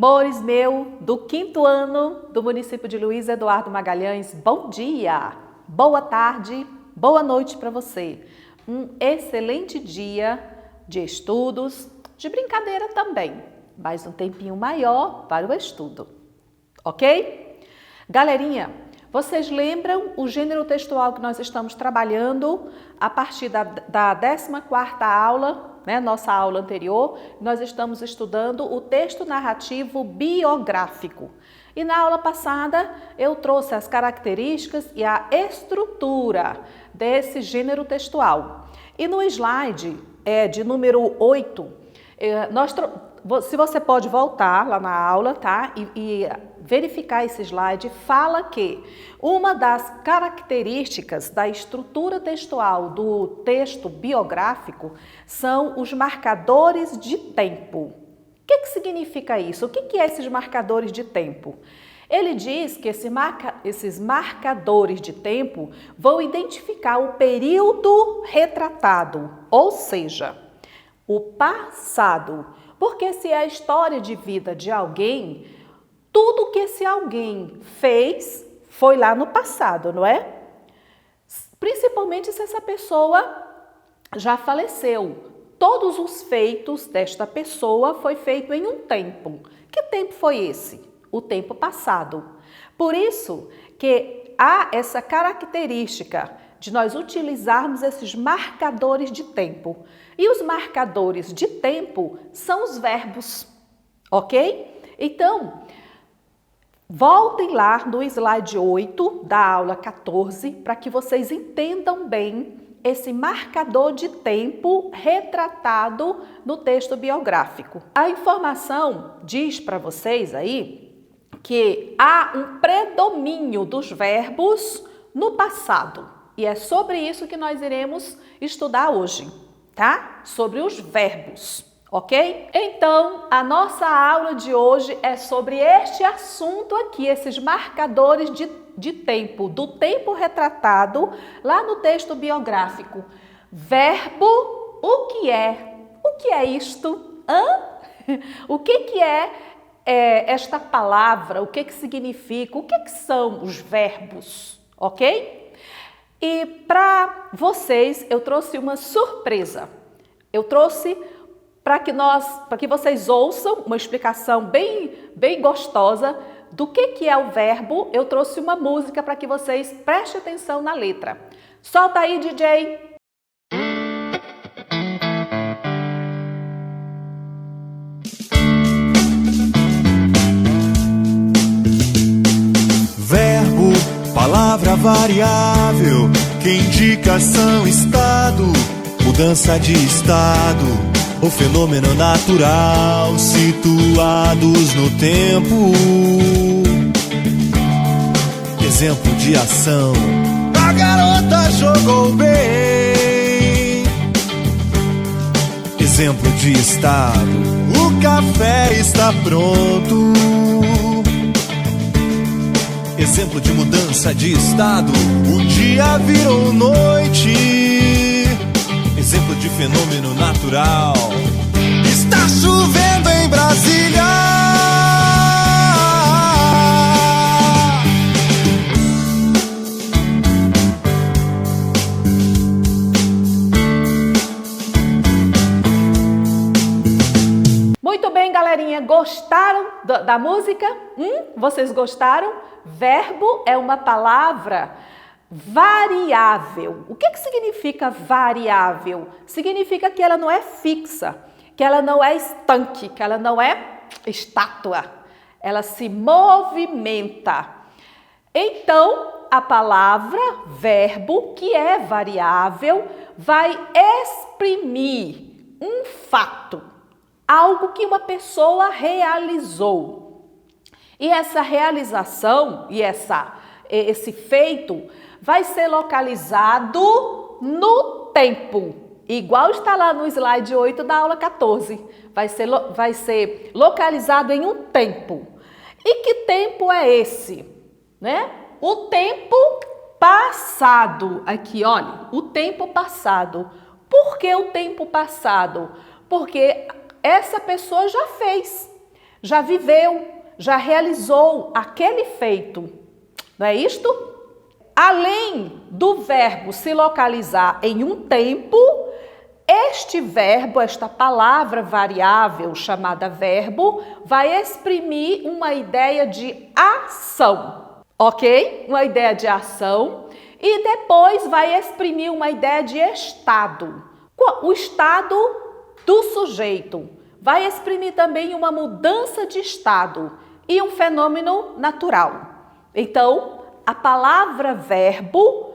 Mores meu, do 5º ano do município de Luiz Eduardo Magalhães, bom dia, boa tarde, boa noite para você. Um excelente dia de estudos, de brincadeira também, mas um tempinho maior para o estudo, ok? Galerinha, vocês lembram o gênero textual que nós estamos trabalhando a partir da 14ª aula? Nossa aula anterior, nós estamos estudando o texto narrativo biográfico. E na aula passada eu trouxe as características e a estrutura desse gênero textual. E no slide de número 8, se você pode voltar lá na aula, tá? E verificar esse slide, fala que uma das características da estrutura textual do texto biográfico são os marcadores de tempo. O que significa isso? O que é esses marcadores de tempo? Ele diz que esses marcadores de tempo vão identificar o período retratado, ou seja, o passado. Porque se é a história de vida de alguém, tudo que esse alguém fez foi lá no passado, não é? Principalmente se essa pessoa já faleceu. Todos os feitos desta pessoa foi feito em um tempo. Que tempo foi esse? O tempo passado. Por isso que há essa característica de nós utilizarmos esses marcadores de tempo. E os marcadores de tempo são os verbos, ok? Então, voltem lá no slide 8 da aula 14 para que vocês entendam bem esse marcador de tempo retratado no texto biográfico. A informação diz para vocês aí que há um predomínio dos verbos no passado. E é sobre isso que nós iremos estudar hoje, tá? Sobre os verbos, ok? Então, a nossa aula de hoje é sobre este assunto aqui, esses marcadores de tempo, do tempo retratado lá no texto biográfico. Verbo, o que é? O que é isto? O que é esta palavra? O que significa? O que são os verbos? Ok? E para vocês eu trouxe uma surpresa. Eu trouxe para que vocês ouçam uma explicação bem gostosa do que é o verbo. Eu trouxe uma música para que vocês prestem atenção na letra. Solta aí, DJ! Verbo, palavra variável, que indica ação, estado, mudança de estado, ou fenômeno natural, situados no tempo. Exemplo de ação: a garota jogou bem. Exemplo de estado: o café está pronto. Exemplo de mudança de estado: o dia virou noite. Exemplo de fenômeno natural: está chovendo em Brasília. Muito bem, galerinha, gostaram da música? Vocês gostaram? Verbo é uma palavra variável. O que significa variável? Significa que ela não é fixa, que ela não é estanque, que ela não é estátua. Ela se movimenta. Então, a palavra verbo, que é variável, vai exprimir um fato, algo que uma pessoa realizou. E essa realização e esse feito vai ser localizado no tempo, igual está lá no slide 8 da aula 14. Vai ser localizado em um tempo. E que tempo é esse? O tempo passado. Aqui, olha, o tempo passado. Por que o tempo passado? Porque essa pessoa já fez. já viveu, já realizou aquele feito. Não é isto? Além do verbo se localizar em um tempo, este verbo, esta palavra variável chamada verbo, vai exprimir uma ideia de ação, ok? Uma ideia de ação e depois vai exprimir uma ideia de estado. O estado do sujeito vai exprimir também uma mudança de estado e um fenômeno natural. Então, a palavra verbo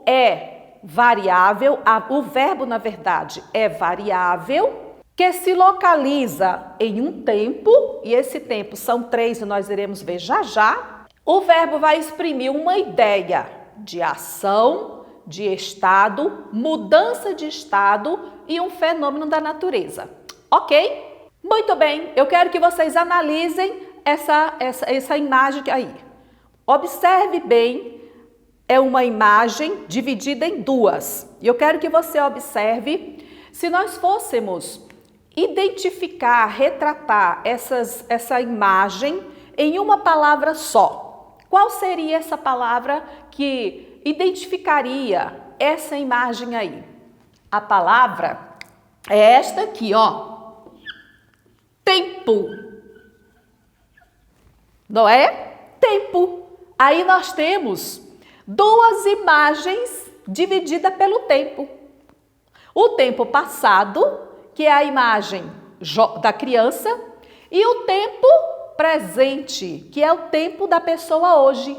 é variável, o verbo, na verdade, é variável, que se localiza em um tempo, e esse tempo são 3 e nós iremos ver já já. O verbo vai exprimir uma ideia de ação, de estado, mudança de estado e um fenômeno da natureza. Ok? Muito bem, eu quero que vocês analisem essa imagem aí. Observe bem. É uma imagem dividida em duas. E eu quero que você observe, se nós fôssemos identificar, retratar essa imagem em uma palavra só, qual seria essa palavra que identificaria essa imagem aí? A palavra é esta aqui, ó. Tempo. Não é? Tempo. Aí nós temos 2 imagens divididas pelo tempo. O tempo passado, que é a imagem da criança, e o tempo presente, que é o tempo da pessoa hoje.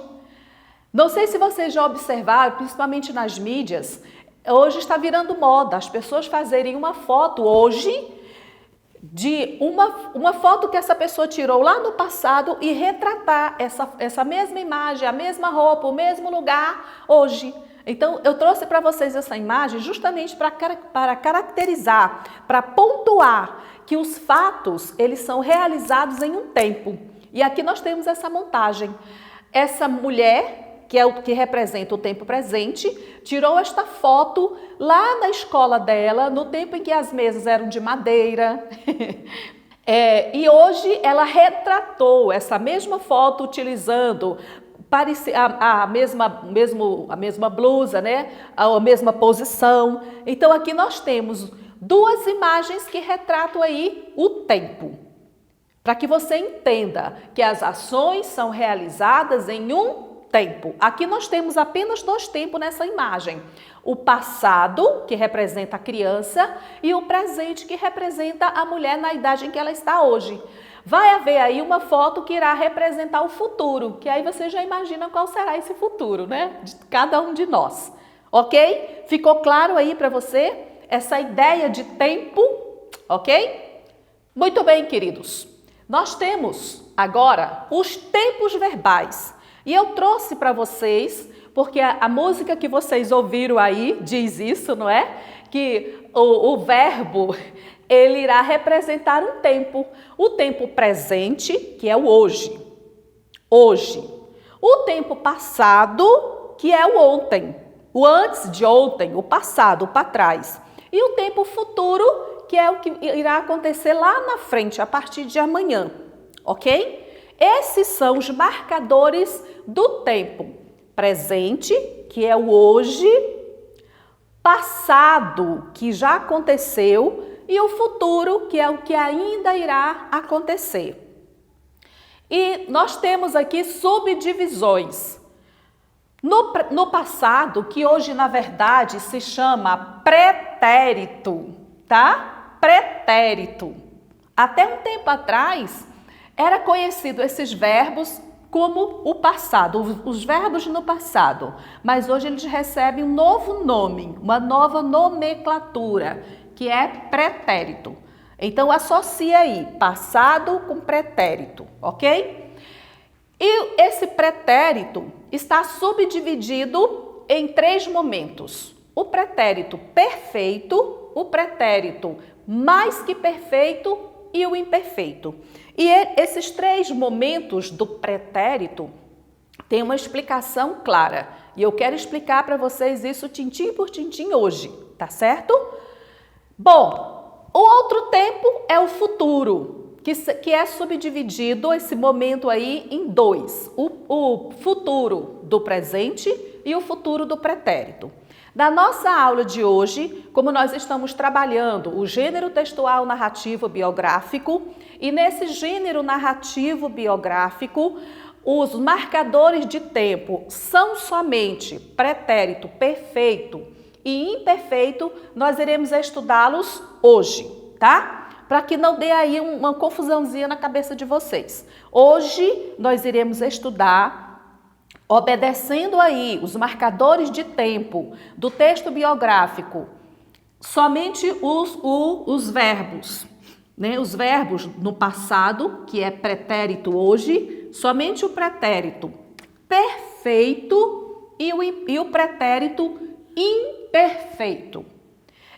Não sei se vocês já observaram, principalmente nas mídias, hoje está virando moda as pessoas fazerem uma foto hoje de uma foto que essa pessoa tirou lá no passado e retratar essa mesma imagem, a mesma roupa, o mesmo lugar hoje. Então, eu trouxe para vocês essa imagem justamente para caracterizar, para pontuar que os fatos, eles são realizados em um tempo. E aqui nós temos essa montagem. Essa mulher, que é o que representa o tempo presente, tirou esta foto lá na escola dela, no tempo em que as mesas eram de madeira. E hoje ela retratou essa mesma foto utilizando a mesma blusa, né? A mesma posição. Então aqui nós temos 2 imagens que retratam aí o tempo. Para que você entenda que as ações são realizadas em um tempo. Aqui nós temos apenas 2 tempos nessa imagem. O passado, que representa a criança, e o presente, que representa a mulher na idade em que ela está hoje. Vai haver aí uma foto que irá representar o futuro, que aí você já imagina qual será esse futuro, né? De cada um de nós. Ok? Ficou claro aí para você essa ideia de tempo? Ok? Muito bem, queridos. Nós temos agora os tempos verbais. E eu trouxe para vocês, porque a música que vocês ouviram aí diz isso, não é? Que o verbo, ele irá representar um tempo. O tempo presente, que é o hoje. Hoje. O tempo passado, que é o ontem. O antes de ontem, o passado, o para trás. E o tempo futuro, que é o que irá acontecer lá na frente, a partir de amanhã. Ok? Esses são os marcadores do tempo presente, que é o hoje, passado, que já aconteceu, e o futuro, que é o que ainda irá acontecer. E nós temos aqui subdivisões. No passado, que hoje na verdade se chama pretérito, tá? Pretérito. Até um tempo atrás, era conhecido esses verbos como o passado, os verbos no passado, mas hoje eles recebem um novo nome, uma nova nomenclatura, que é pretérito. Então, associa aí passado com pretérito, ok? E esse pretérito está subdividido em 3 momentos. O pretérito perfeito, o pretérito mais que perfeito e o imperfeito. E esses 3 momentos do pretérito têm uma explicação clara. E eu quero explicar para vocês isso tintim por tintim hoje, tá certo? Bom, o outro tempo é o futuro. que é subdividido esse momento aí em dois, o futuro do presente e o futuro do pretérito. Na nossa aula de hoje, como nós estamos trabalhando o gênero textual narrativo biográfico, e nesse gênero narrativo biográfico, os marcadores de tempo são somente pretérito perfeito e imperfeito, nós iremos estudá-los hoje, tá? Para que não dê aí uma confusãozinha na cabeça de vocês. Hoje nós iremos estudar, obedecendo aí os marcadores de tempo do texto biográfico, somente os verbos, né? Os verbos no passado, que é pretérito hoje, somente o pretérito perfeito e o pretérito imperfeito.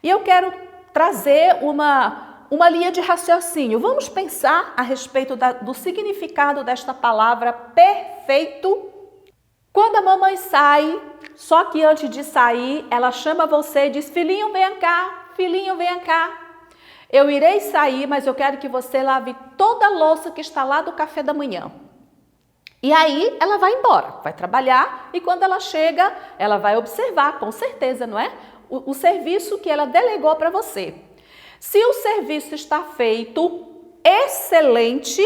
E eu quero trazer uma linha de raciocínio. Vamos pensar a respeito do significado desta palavra perfeito. Quando a mamãe sai, só que antes de sair, ela chama você e diz: filhinho, venha cá, filhinho, venha cá. Eu irei sair, mas eu quero que você lave toda a louça que está lá do café da manhã. E aí ela vai embora, vai trabalhar, e quando ela chega, ela vai observar, com certeza, não é? O serviço que ela delegou para você. Se o serviço está feito excelente,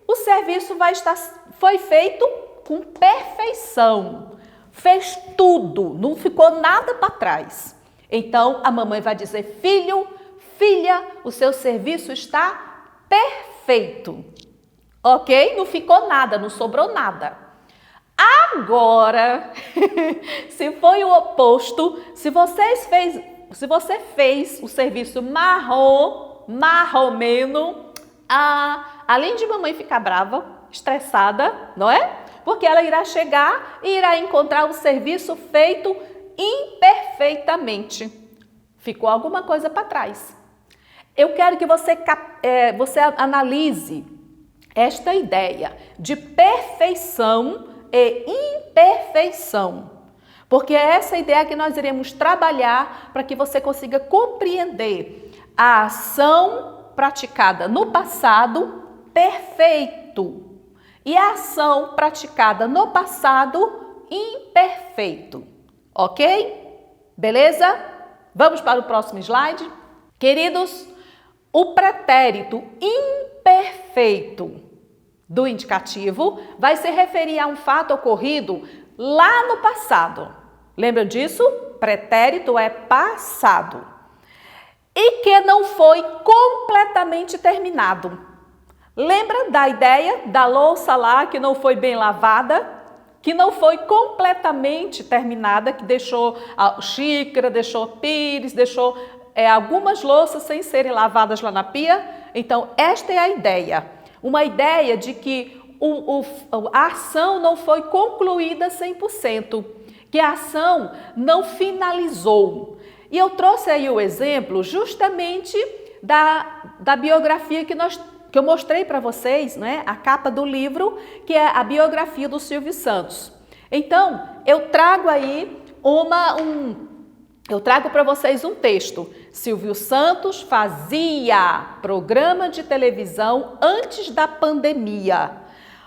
o serviço foi feito com perfeição. Fez tudo, não ficou nada para trás. Então a mamãe vai dizer: filho, filha, o seu serviço está perfeito. Ok? Não ficou nada, não sobrou nada. Agora, se foi o oposto, se você fez o serviço marromeno, além de mamãe ficar brava, estressada, não é? Porque ela irá chegar e irá encontrar o serviço feito imperfeitamente. Ficou alguma coisa para trás. Eu quero que você analise esta ideia de perfeição e imperfeição. Porque é essa ideia que nós iremos trabalhar para que você consiga compreender a ação praticada no passado perfeito e a ação praticada no passado imperfeito. Ok? Beleza? Vamos para o próximo slide. Queridos, o pretérito imperfeito do indicativo vai se referir a um fato ocorrido lá no passado. Lembram disso? Pretérito é passado. E que não foi completamente terminado. Lembra da ideia da louça lá que não foi bem lavada? Que não foi completamente terminada, que deixou a xícara, deixou pires, deixou algumas louças sem serem lavadas lá na pia? Então, esta é a ideia. Uma ideia de que a ação não foi concluída 100%, que a ação não finalizou. E eu trouxe aí o exemplo justamente da biografia que eu mostrei para vocês, né? A capa do livro, que é a biografia do Silvio Santos. Então, eu trago aí eu trago para vocês um texto. Silvio Santos fazia programa de televisão antes da pandemia.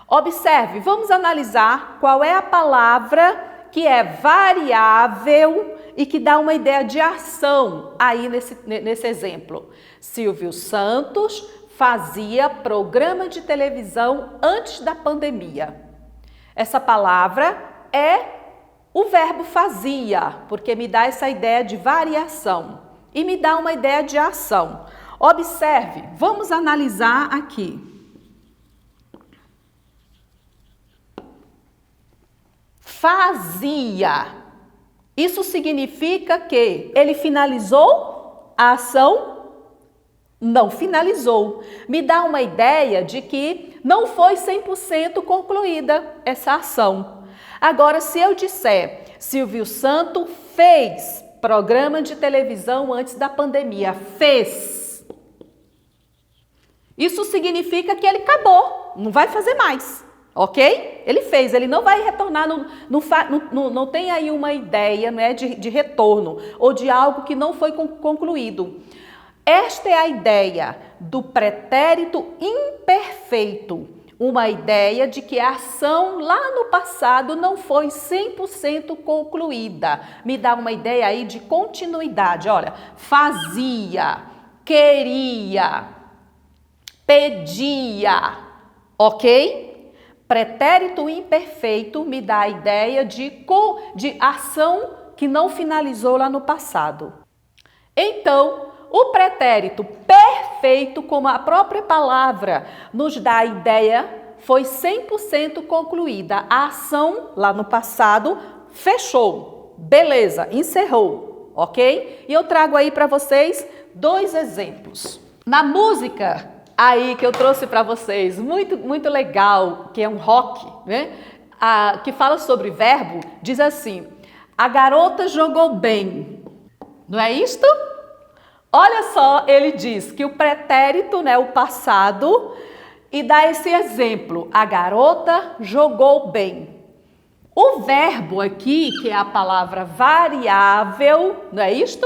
Observe, vamos analisar qual é a palavra que é variável e que dá uma ideia de ação aí nesse exemplo. Silvio Santos fazia programa de televisão antes da pandemia. Essa palavra é o verbo fazia, porque me dá essa ideia de variação e me dá uma ideia de ação. Observe, vamos analisar aqui. Fazia. Isso significa que ele finalizou a ação? Não finalizou. Me dá uma ideia de que não foi 100% concluída essa ação. Agora, se eu disser, Silvio Santos fez programa de televisão antes da pandemia, fez. Isso significa que ele acabou, não vai fazer mais, ok? Ele fez, ele não vai retornar, não tem aí uma ideia, né, de retorno ou de algo que não foi concluído. Esta é a ideia do pretérito imperfeito. Uma ideia de que a ação lá no passado não foi 100% concluída. Me dá uma ideia aí de continuidade. Olha, fazia, queria, pedia, ok? Pretérito imperfeito me dá a ideia de ação que não finalizou lá no passado. Então, o pretérito perfeito, como a própria palavra nos dá a ideia, foi 100% concluída. A ação lá no passado fechou, beleza, encerrou, ok? E eu trago aí para vocês 2 exemplos. Na música aí que eu trouxe para vocês, muito legal, que é um rock, né? Que fala sobre verbo, diz assim: a garota jogou bem. Não é isto? Olha só, ele diz que o pretérito, né, o passado, e dá esse exemplo: a garota jogou bem. O verbo aqui, que é a palavra variável, não é isto?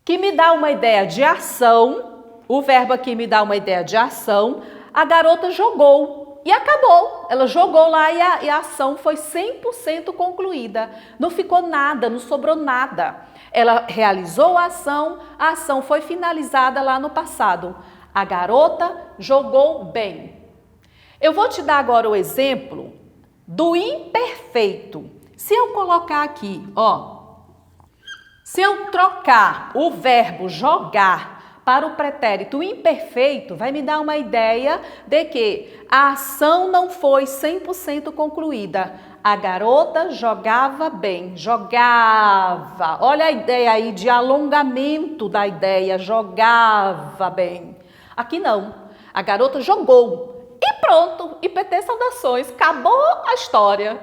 Que me dá uma ideia de ação. O verbo aqui me dá uma ideia de ação. A garota jogou e acabou. Ela jogou lá e a ação foi 100% concluída. Não ficou nada, não sobrou nada. Ela realizou a ação foi finalizada lá no passado. A garota jogou bem. Eu vou te dar agora o exemplo do imperfeito. Se eu colocar aqui, ó, se eu trocar o verbo jogar para o pretérito imperfeito, vai me dar uma ideia de que a ação não foi 100% concluída. A garota jogava bem, jogava. Olha a ideia aí de alongamento da ideia, jogava bem. Aqui não, a garota jogou e pronto, IPT saudações, acabou a história,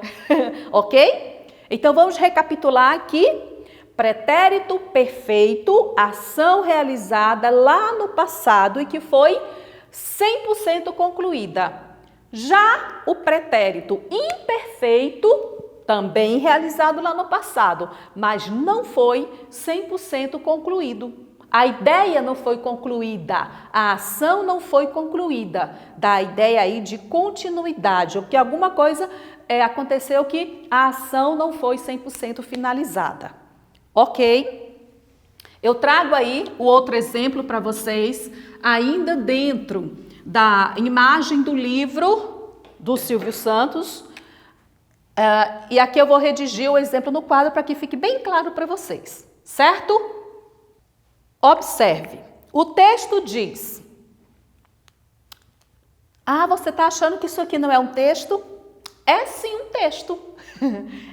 ok? Então vamos recapitular aqui. Pretérito perfeito, ação realizada lá no passado e que foi 100% concluída. Já o pretérito imperfeito, também realizado lá no passado, mas não foi 100% concluído. A ideia não foi concluída, a ação não foi concluída. Dá a ideia aí de continuidade, ou que alguma coisa aconteceu que a ação não foi 100% finalizada. Ok? Eu trago aí o outro exemplo para vocês, ainda dentro da imagem do livro do Silvio Santos. E aqui eu vou redigir o exemplo no quadro para que fique bem claro para vocês, certo? Observe, o texto diz: ah, você está achando que isso aqui não é um texto? É sim um texto.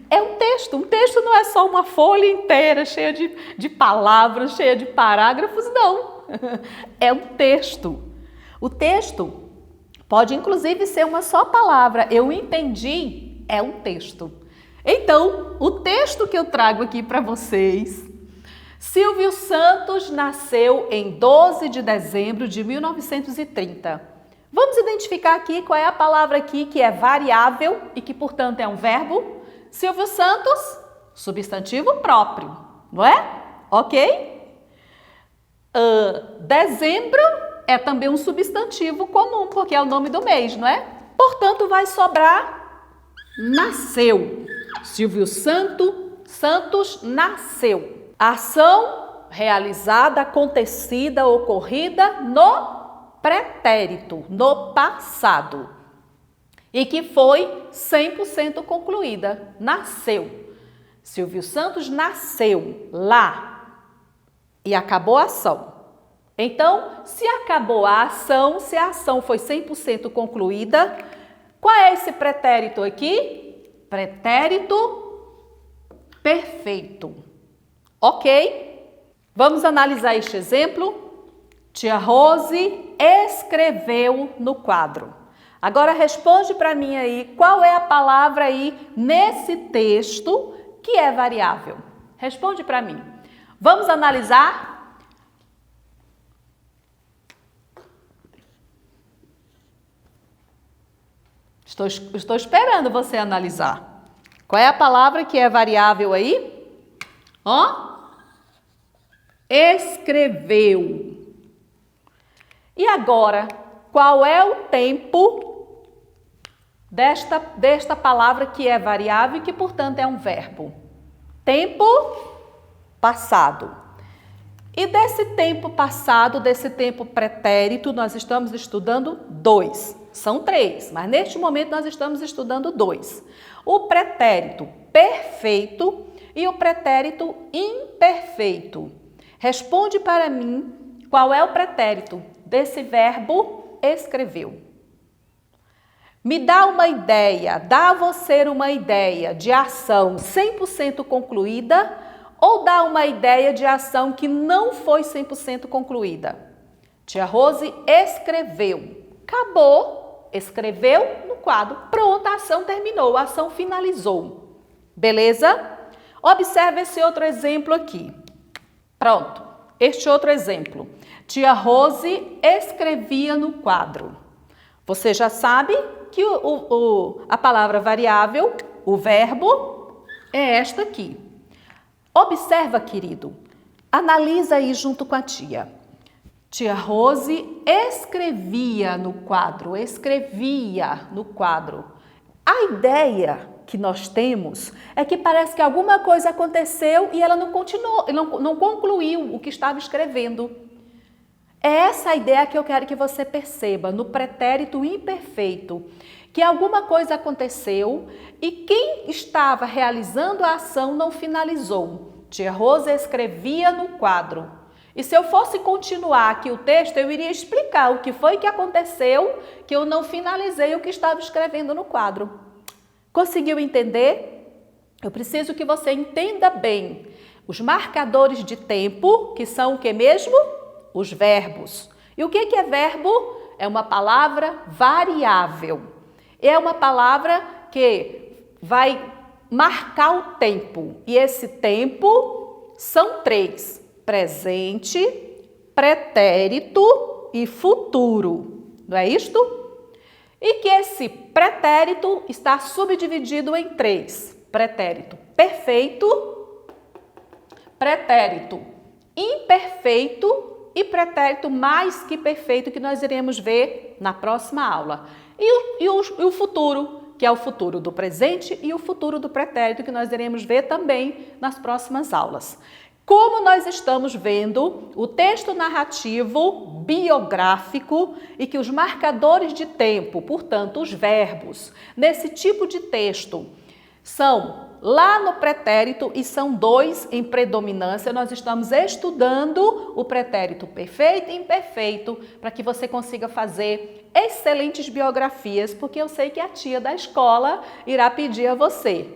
É um texto. Um texto não é só uma folha inteira cheia de palavras, cheia de parágrafos, não. É um texto. O texto pode inclusive ser uma só palavra. Eu entendi, é um texto. Então, o texto que eu trago aqui para vocês: Silvio Santos nasceu em 12 de dezembro de 1930. Vamos identificar aqui qual é a palavra aqui que é variável e que, portanto, é um verbo. Silvio Santos, substantivo próprio, não é? Ok? Dezembro é também um substantivo comum, porque é o nome do mês, não é? Portanto, vai sobrar nasceu. Silvio Santos nasceu. Ação realizada, acontecida, ocorrida no pretérito, no passado, e que foi 100% concluída. Nasceu. Silvio Santos nasceu lá e acabou a ação. Então, se acabou a ação, se a ação foi 100% concluída, qual é esse pretérito aqui? Pretérito perfeito. Ok? Vamos analisar este exemplo? Tia Rose escreveu no quadro. Agora responde para mim aí, qual é a palavra aí nesse texto que é variável? Responde para mim. Vamos analisar? Estou esperando você analisar. Qual é a palavra que é variável aí? Ó, escreveu. E agora, qual é o tempo desta palavra que é variável e que, portanto, é um verbo? Tempo passado. E desse tempo passado, desse tempo pretérito, nós estamos estudando 2. São 3, mas neste momento nós estamos estudando 2. O pretérito perfeito e o pretérito imperfeito. Responde para mim qual é o pretérito desse verbo escreveu. Me dá uma ideia, dá a você uma ideia de ação 100% concluída ou dá uma ideia de ação que não foi 100% concluída. Tia Rose escreveu, acabou, escreveu no quadro, pronto, a ação terminou, a ação finalizou. Beleza? Observe esse outro exemplo aqui. Pronto, este outro exemplo. Tia Rose escrevia no quadro. Você já sabe que a palavra variável, o verbo, é esta aqui. Observa, querido, analisa aí junto com a tia. Tia Rose escrevia no quadro, escrevia no quadro. A ideia que nós temos é que parece que alguma coisa aconteceu e ela não continuou, não concluiu o que estava escrevendo. É essa a ideia que eu quero que você perceba no pretérito imperfeito, que alguma coisa aconteceu e quem estava realizando a ação não finalizou. Tia Rosa escrevia no quadro. E se eu fosse continuar aqui o texto, eu iria explicar o que foi que aconteceu, que eu não finalizei o que estava escrevendo no quadro. Conseguiu entender? Eu preciso que você entenda bem os marcadores de tempo, que são o que mesmo? Os verbos. E o que é verbo? É uma palavra variável. É uma palavra que vai marcar o tempo. E esse tempo são 3. Presente, pretérito e futuro. Não é isto? E que esse pretérito está subdividido em 3. Pretérito perfeito, pretérito imperfeito e pretérito mais que perfeito, que nós iremos ver na próxima aula. E o futuro, que é o futuro do presente e o futuro do pretérito, que nós iremos ver também nas próximas aulas. Como nós estamos vendo o texto narrativo biográfico e que os marcadores de tempo, portanto, os verbos, nesse tipo de texto, são lá no pretérito e são 2 em predominância, nós estamos estudando o pretérito perfeito e imperfeito para que você consiga fazer excelentes biografias, porque eu sei que a tia da escola irá pedir a você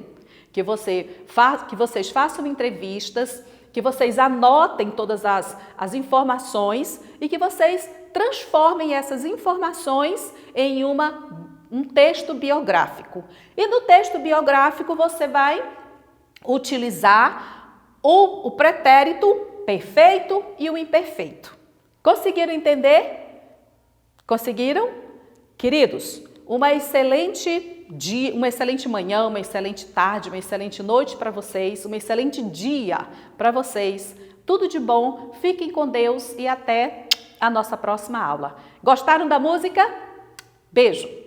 que vocês façam entrevistas, que vocês anotem todas as informações e que vocês transformem essas informações em um texto biográfico. E no texto biográfico você vai utilizar o pretérito perfeito e o imperfeito. Conseguiram entender? Conseguiram? Queridos, uma excelente manhã, uma excelente tarde, uma excelente noite para vocês, um excelente dia para vocês. Tudo de bom, fiquem com Deus e até a nossa próxima aula. Gostaram da música? Beijo!